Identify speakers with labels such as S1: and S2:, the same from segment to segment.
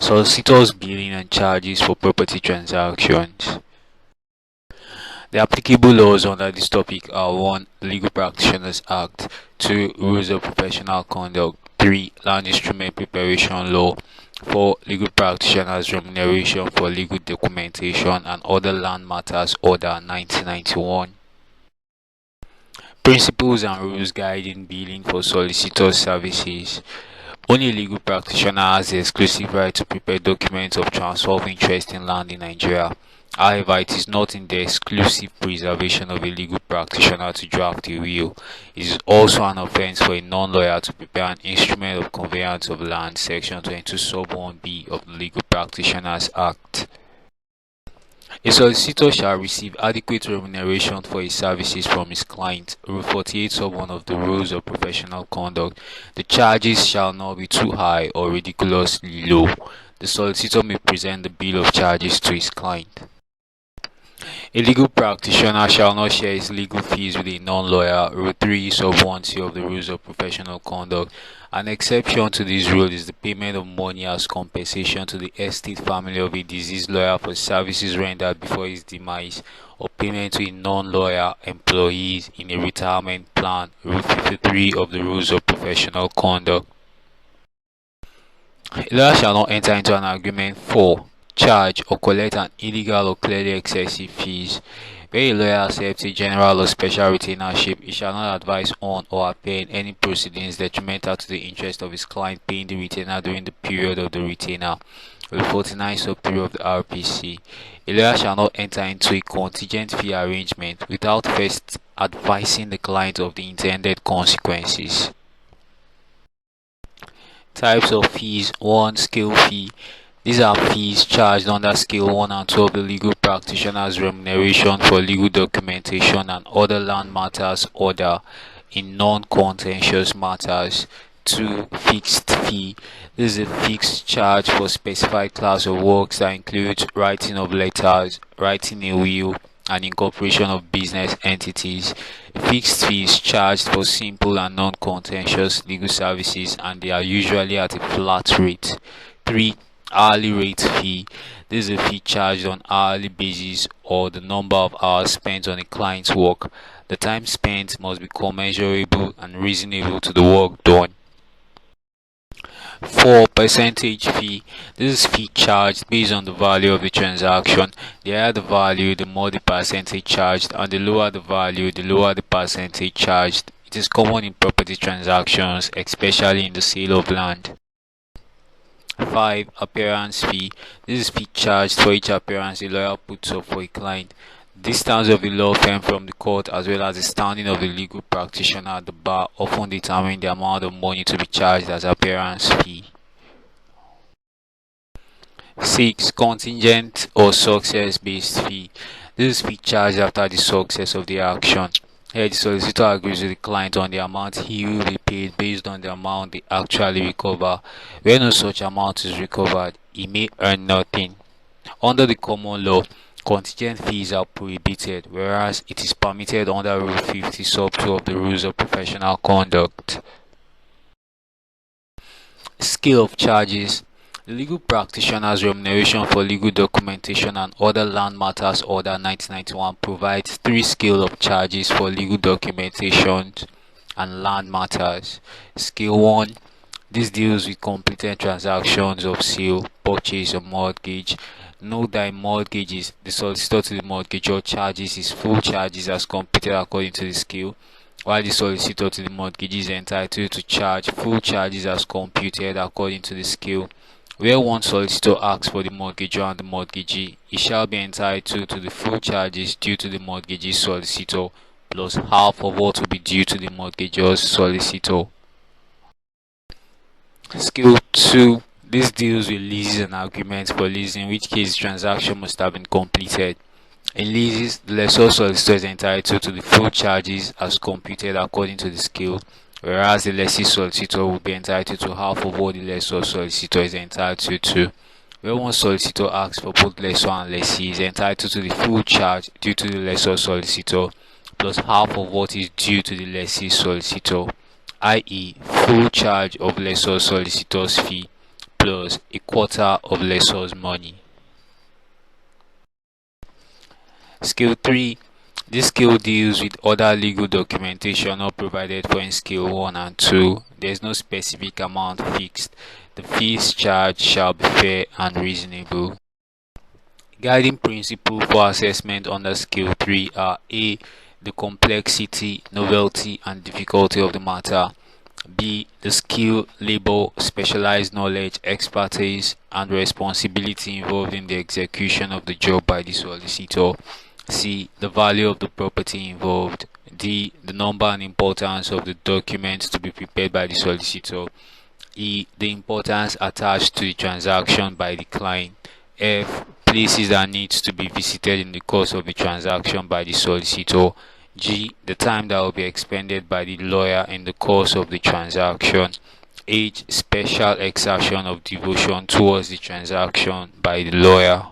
S1: Solicitors billing and charges for property transactions. The applicable laws under this topic are 1. Legal Practitioners Act, 2. Rules of Professional Conduct, 3. Land Instrument Preparation Law, 4. Legal Practitioners Remuneration for Legal Documentation and Other Land Matters Order 1991. Principles and rules guiding billing for solicitor services. Only a legal practitioner has the exclusive right to prepare documents of transfer of interest in land in Nigeria. However, it is not in the exclusive preservation of a legal practitioner to draft a will. It is also an offence for a non-lawyer to prepare an instrument of conveyance of land, Section 22 sub 1b of the Legal Practitioners Act. A solicitor shall receive adequate remuneration for his services from his client. Rule 48 sub 1 of the Rules of Professional Conduct. The charges shall not be too high or ridiculously low. The solicitor may present the bill of charges to his client. A legal practitioner shall not share his legal fees with a non-lawyer. Rule 3 sub 1c of the Rules of Professional Conduct. An exception to this rule is the payment of money as compensation to the estate family of a deceased lawyer for services rendered before his demise, or payment to a non-lawyer employees in a retirement plan. Rule 53 of the Rules of Professional Conduct. A lawyer shall not enter into an agreement for, charge, or collect an illegal or clearly excessive fees. Where a lawyer accepts a general or special retainership, he shall not advise on or appear in any proceedings detrimental to the interest of his client paying the retainer during the period of the retainer. Rule 49 sub 3 of the RPC. A lawyer shall not enter into a contingent fee arrangement without first advising the client of the intended consequences. Types of fees. 1. Scale fee. These are fees charged under Scale 1 and 2 of the Legal Practitioner's Remuneration for Legal Documentation and Other Land Matters Order in non-contentious matters. 2. Fixed fee. This is a fixed charge for specified class of works that includes writing of letters, writing a will, and incorporation of business entities. A fixed fee is charged for simple and non-contentious legal services, and they are usually at a flat rate. 3. Hourly rate fee. This is a fee charged on hourly basis or the number of hours spent on a client's work. The time spent must be commensurable and reasonable to the work done. 4. Percentage fee. This is fee charged based on the value of the transaction. The higher the value, the more the percentage charged, and the lower the value, the lower the percentage charged. It is common in property transactions, especially in the sale of land. 5. Appearance fee. This is fee charged for each appearance a lawyer puts up for a client. The distance of the law firm from the court, as well as the standing of the legal practitioner at the bar, often determine the amount of money to be charged as appearance fee. 6. Contingent or success-based fee. This is fee charged after the success of the action. Here, the solicitor agrees with the client on the amount he will be paid based on the amount they actually recover. Where no such amount is recovered, he may earn nothing. Under the common law, contingent fees are prohibited, whereas it is permitted under Rule 50 sub 2 of the Rules of Professional Conduct. Scale of charges. The Legal Practitioner's Remuneration for Legal Documentation and Other Land Matters Order 1991 provides 3 scale of charges for legal documentation and land matters. Scale 1. This deals with completed transactions of sale, purchase, or mortgage. Note that in mortgages, the solicitor to the mortgagor charges his full charges as completed according to the scale, while the solicitor to the mortgagee is entitled to charge full charges as computed according to the scale. Where one solicitor asks for the mortgagor and the mortgagee, he shall be entitled to the full charges due to the mortgagee's solicitor, plus half of what will be due to the mortgagor's solicitor. Scale 2. This deals with leases and agreements for lease, in which case the transaction must have been completed. In leases, the lessor solicitor is entitled to the full charges as computed according to the scale, whereas the lessee solicitor will be entitled to half of what the lessor solicitor is entitled to. Where one solicitor asks for both lessor and lessee, is entitled to the full charge due to the lessor solicitor, plus half of what is due to the lessee solicitor, i.e., full charge of lessor solicitor's fee, plus a quarter of lessor's money. Skill 3. This skill deals with other legal documentation not provided for in Skill 1 and 2. There is no specific amount fixed. The fees charged shall be fair and reasonable. Guiding principles for assessment under Skill 3 are A. The complexity, novelty, and difficulty of the matter. B. The skill, labor, specialized knowledge, expertise, and responsibility involved in the execution of the job by the solicitor. C. The value of the property involved. D. The number and importance of the documents to be prepared by the solicitor. E. The importance attached to the transaction by the client. F. Places that needs to be visited in the course of the transaction by the solicitor. G. The time that will be expended by the lawyer in the course of the transaction. H. Special exertion of devotion towards the transaction by the lawyer.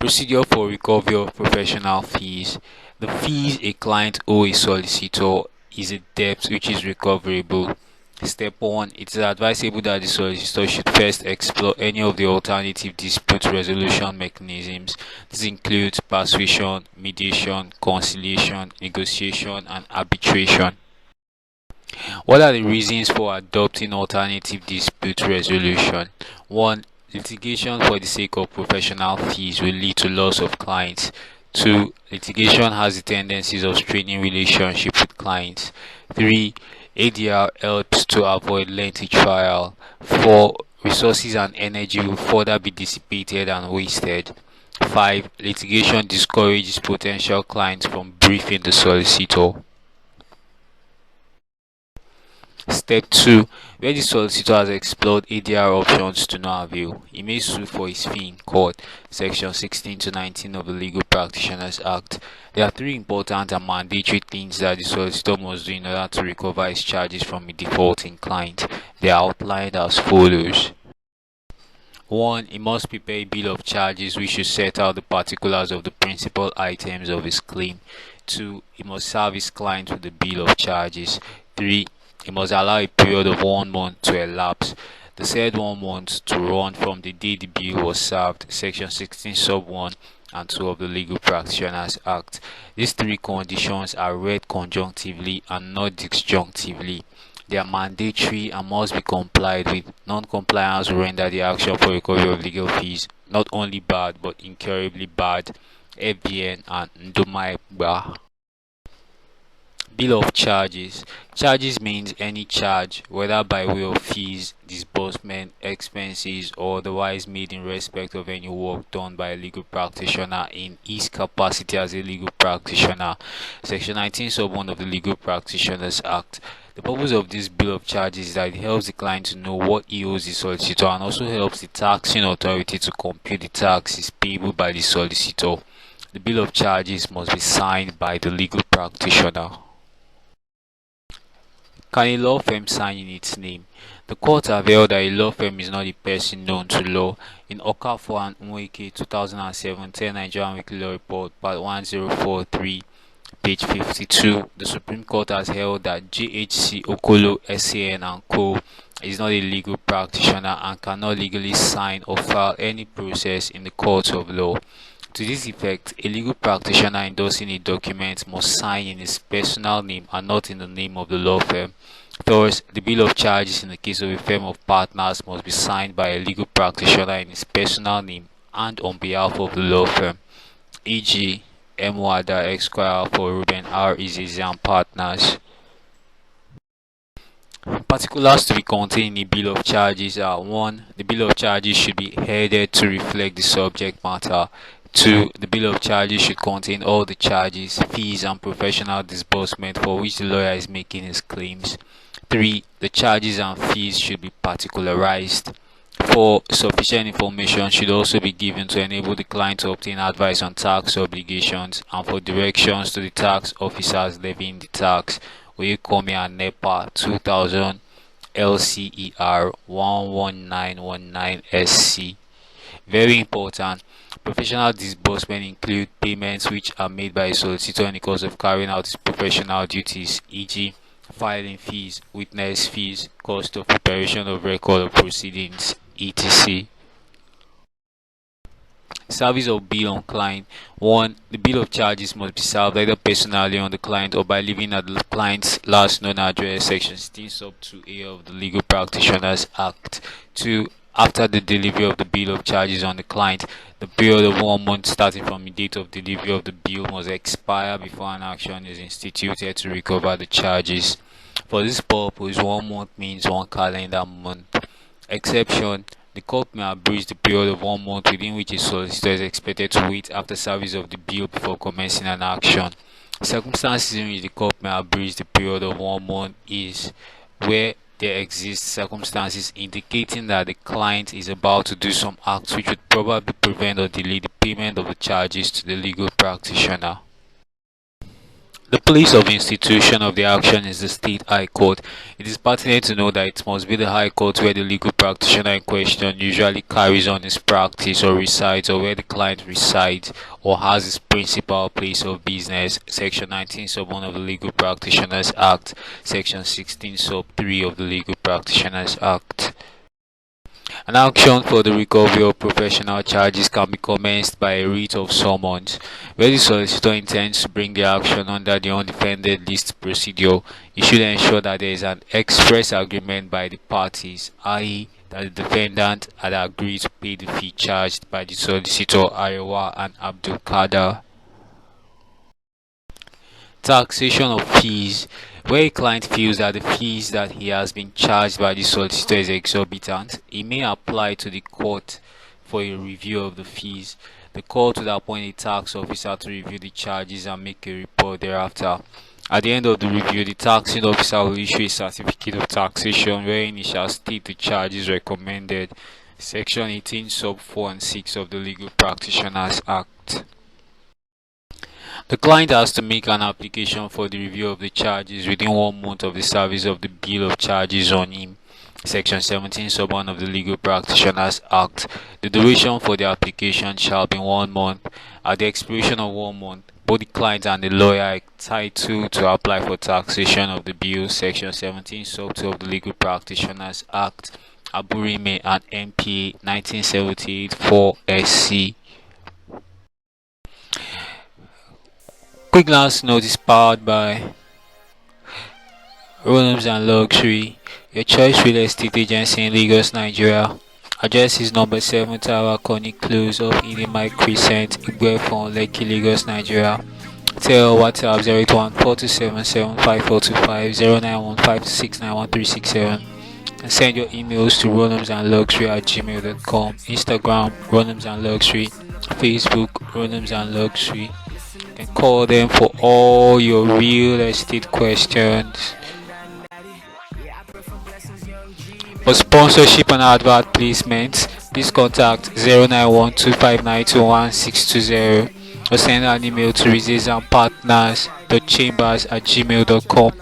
S1: Procedure for recovery of professional fees. The fees a client owes a solicitor is a debt which is recoverable. Step 1. It is advisable that the solicitor should first explore any of the alternative dispute resolution mechanisms. This includes persuasion, mediation, conciliation, negotiation, and arbitration. What are the reasons for adopting alternative dispute resolution? 1. Litigation for the sake of professional fees will lead to loss of clients. 2. Litigation has the tendencies of straining relationship with clients. 3. ADR helps to avoid lengthy trial. 4. Resources and energy will further be dissipated and wasted. 5. Litigation discourages potential clients from briefing the solicitor. Step 2. Where the solicitor has explored ADR options to no avail, he may sue for his fee in court. Section 16 to 19 of the Legal Practitioners Act. There are 3 important and mandatory things that the solicitor must do in order to recover his charges from a defaulting client. They are outlined as follows. 1. He must prepare a bill of charges which should set out the particulars of the principal items of his claim. 2. He must serve his client with the bill of charges. 3. He must allow a period of 1 month to elapse. The said 1 month to run from the day the bill was served. Section 16 sub 1 and 2 of the Legal Practitioners Act. These 3 conditions are read conjunctively and not disjunctively. They are mandatory and must be complied with. Non-compliance will render the action for recovery of legal fees not only bad but incurably bad. FBN and Ndomaegba. Bill of charges. Charges means any charge, whether by way of fees, disbursement, expenses, or otherwise made in respect of any work done by a legal practitioner in his capacity as a legal practitioner. Section 19 sub 1 of the Legal Practitioners Act. The purpose of this bill of charges is that it helps the client to know what he owes the solicitor and also helps the taxing authority to compute the taxes payable by the solicitor. The bill of charges must be signed by the legal practitioner. Can a law firm sign in its name? The court have held that a law firm is not a person known to law. In Okafor and Nweke 2007 10 Nigerian Weekly Law Report, part 1043, page 52, the Supreme Court has held that JHC Okolo SAN and Co. is not a legal practitioner and cannot legally sign or file any process in the courts of law. To this effect, a legal practitioner endorsing a document must sign in his personal name and not in the name of the law firm. Thus, the bill of charges in the case of a firm of partners must be signed by a legal practitioner in his personal name and on behalf of the law firm, e.g., M. Wada Esquire for Ruben R. Izizian Partners. Particulars to be contained in a bill of charges are: 1. The bill of charges should be headed to reflect the subject matter. 2. The bill of charges should contain all the charges, fees, and professional disbursement for which the lawyer is making his claims. 3. The charges and fees should be particularized. 4. Sufficient information should also be given to enable the client to obtain advice on tax obligations and for directions to the tax officers levying the tax. Oyekome and NEPA 2000 LCER 11919SC. Very important. Professional disbursement include payments which are made by a solicitor in the course of carrying out his professional duties, e.g., filing fees, witness fees, cost of preparation of record of proceedings, etc. Service of bill on client. 1. The bill of charges must be served either personally on the client or by leaving at the client's last known address, section 16 sub 2A of the Legal Practitioners Act. 2. After the delivery of the bill of charges on the client, the period of 1 month starting from the date of delivery of the bill must expire before an action is instituted to recover the charges. For this purpose, 1 month means 1 calendar month. Exception: the court may abridge the period of 1 month within which a solicitor is expected to wait after service of the bill before commencing an action. Circumstances in which the court may abridge the period of 1 month is where there exist circumstances indicating that the client is about to do some acts which would probably prevent or delay the payment of the charges to the legal practitioner. The place of institution of the action is the State High Court. It is pertinent to know that it must be the High Court where the legal practitioner in question usually carries on his practice or resides, or where the client resides or has his principal place of business. Section 19 sub 1 of the Legal Practitioners Act, Section 16 sub 3 of the Legal Practitioners Act. An action for the recovery of professional charges can be commenced by a writ of summons. Where the solicitor intends to bring the action under the undefended list procedure, he should ensure that there is an express agreement by the parties, i.e., that the defendant had agreed to pay the fee charged by the solicitor Arewa and Abdul Kader. Taxation of fees. Where a client feels that the fees that he has been charged by the solicitor is exorbitant, he may apply to the court for a review of the fees. The court will appoint a tax officer to review the charges and make a report thereafter. At the end of the review, the taxing officer will issue a certificate of taxation wherein he shall state the charges recommended. Section 18 sub 4 and 6 of the Legal Practitioners Act. The client has to make an application for the review of the charges within 1 month of the service of the bill of charges on him. Section 17 sub 1 of the Legal Practitioners Act. The duration for the application shall be 1 month. At the expiration of 1 month, both the client and the lawyer are entitled to apply for taxation of the bill. Section 17 sub 2 of the Legal Practitioners Act, Aburime and MPA 1978 4 SC. Quick last note is powered by Rooms and Luxury, your choice real estate agency in Lagos, Nigeria. Address is number 7 Tower Conic Close of Idemai Crescent, Igbefon, Lekki, Lagos, Nigeria. Tell WhatsApp 08142775425 09156911367 and send your emails to ronumsandluxury@gmail.com, Instagram Ronums and Luxury, Facebook Ronums and Luxury. You can call them for all your real estate questions. For sponsorship and advert placements, please contact 09125921620 or send an email to resistandpartners.chambers@gmail.com.